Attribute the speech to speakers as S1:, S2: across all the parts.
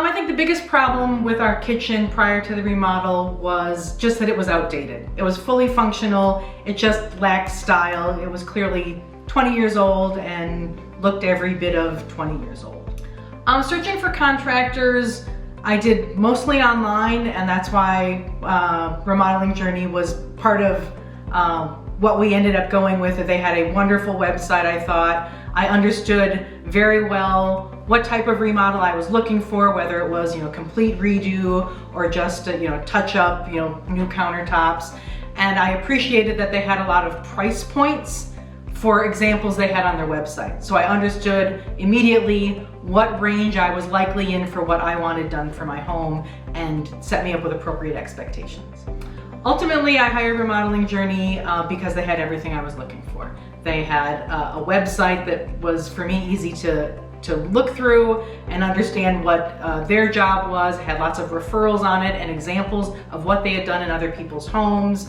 S1: I think the biggest problem with our kitchen prior to the remodel was just that it was outdated. It was fully functional, it just lacked style. It was clearly 20 years old and looked every bit of 20 years old. Searching for contractors, I did mostly online, and that's why Remodeling Journey was part of what we ended up going with. They had a wonderful website, I thought. I understood very well what type of remodel I was looking for, whether it was, complete redo or just, touch up, new countertops. And I appreciated that they had a lot of price points for examples they had on their website. So I understood immediately what range I was likely in for what I wanted done for my home and set me up with appropriate expectations. Ultimately, I hired Remodeling Journey because they had everything I was looking for. They had a website that was, for me, easy to look through and understand what their job was. It had lots of referrals on it and examples of what they had done in other people's homes.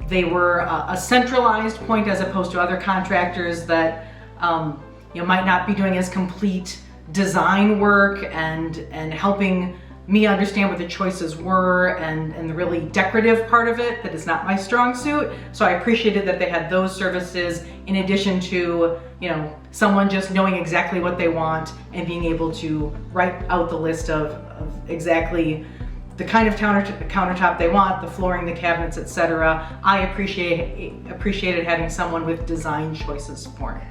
S1: They were a centralized point as opposed to other contractors that might not be doing as complete design work and helping me understand what the choices were and the really decorative part of it that is not my strong suit. So I appreciated that they had those services in addition to, someone just knowing exactly what they want and being able to write out the list of exactly the kind of countertop they want, the flooring, the cabinets, etc. I appreciated having someone with design choices for me.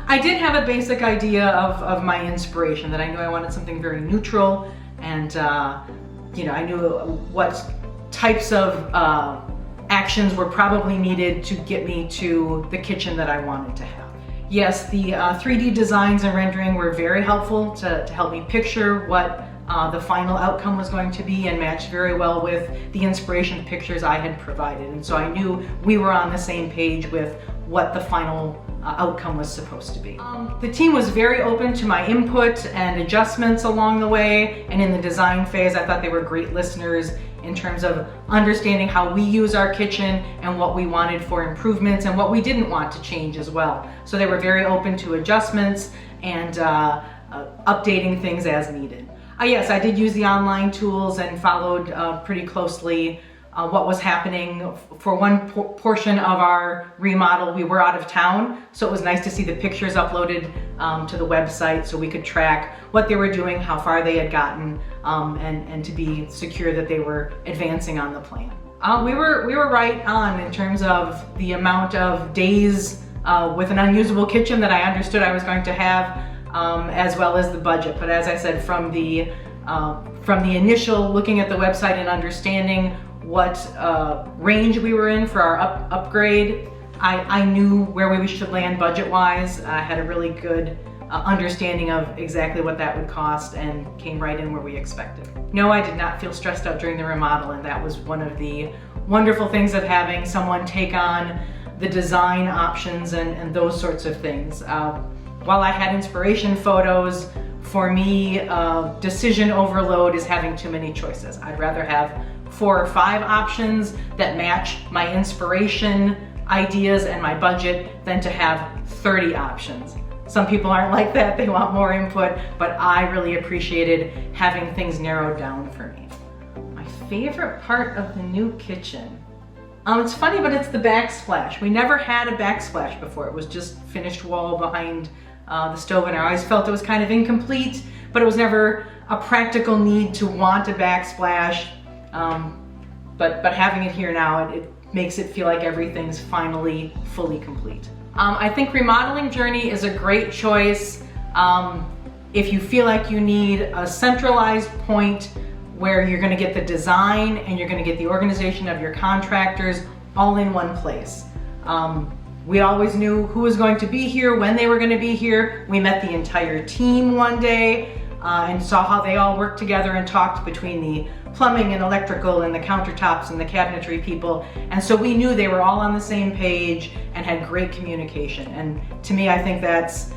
S1: I did have a basic idea of my inspiration, that I knew I wanted something very neutral, and I knew what types of actions were probably needed to get me to the kitchen that I wanted to have. Yes, the 3D designs and rendering were very helpful to help me picture what the final outcome was going to be, and matched very well with the inspiration pictures I had provided. And so I knew we were on the same page with what the final outcome was supposed to be. The team was very open to my input and adjustments along the way, and in the design phase I thought they were great listeners in terms of understanding how we use our kitchen and what we wanted for improvements and what we didn't want to change as well. So they were very open to adjustments and updating things as needed. Yes, I did use the online tools and followed pretty closely what was happening. For one portion of our remodel, we were out of town, so it was nice to see the pictures uploaded to the website so we could track what they were doing, how far they had gotten, and to be secure that they were advancing on the plan. We were right on in terms of the amount of days with an unusable kitchen that I understood I was going to have, as well as the budget. But as I said, from the initial looking at the website and understanding what range we were in for our upgrade, I knew where we should land budget-wise. I had a really good understanding of exactly what that would cost and came right in where we expected. No, I did not feel stressed out during the remodel, and that was one of the wonderful things of having someone take on the design options and those sorts of things. While I had inspiration photos, for me, decision overload is having too many choices. I'd rather have 4 or 5 options that match my inspiration ideas and my budget than to have 30 options. Some people aren't like that, they want more input, but I really appreciated having things narrowed down for me. My favorite part of the new kitchen, it's funny, but it's the backsplash. We never had a backsplash before. It was just finished wall behind the stove, and I always felt it was kind of incomplete, but it was never a practical need to want a backsplash. But having it here now, it makes it feel like everything's finally fully complete. I think Remodeling Journey is a great choice if you feel like you need a centralized point where you're going to get the design and you're going to get the organization of your contractors all in one place. We always knew who was going to be here, when they were going to be here. We met the entire team one day and saw how they all worked together and talked between the plumbing and electrical and the countertops and the cabinetry people. And so we knew they were all on the same page and had great communication. And to me, I think that's,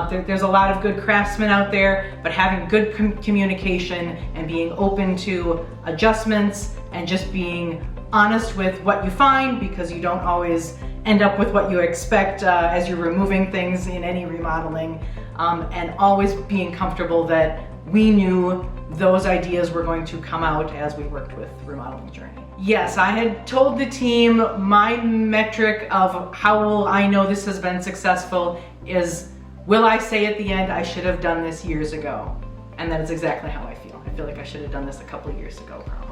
S1: there's a lot of good craftsmen out there, but having good communication and being open to adjustments and just being honest with what you find, because you don't always end up with what you expect as you're removing things in any remodeling, and always being comfortable that we knew those ideas were going to come out as we worked with Remodeling Journey. Yes, I had told the team my metric of how will I know this has been successful is, will I say at the end, I should have done this years ago? And that is exactly how I feel. I feel like I should have done this a couple years ago, probably.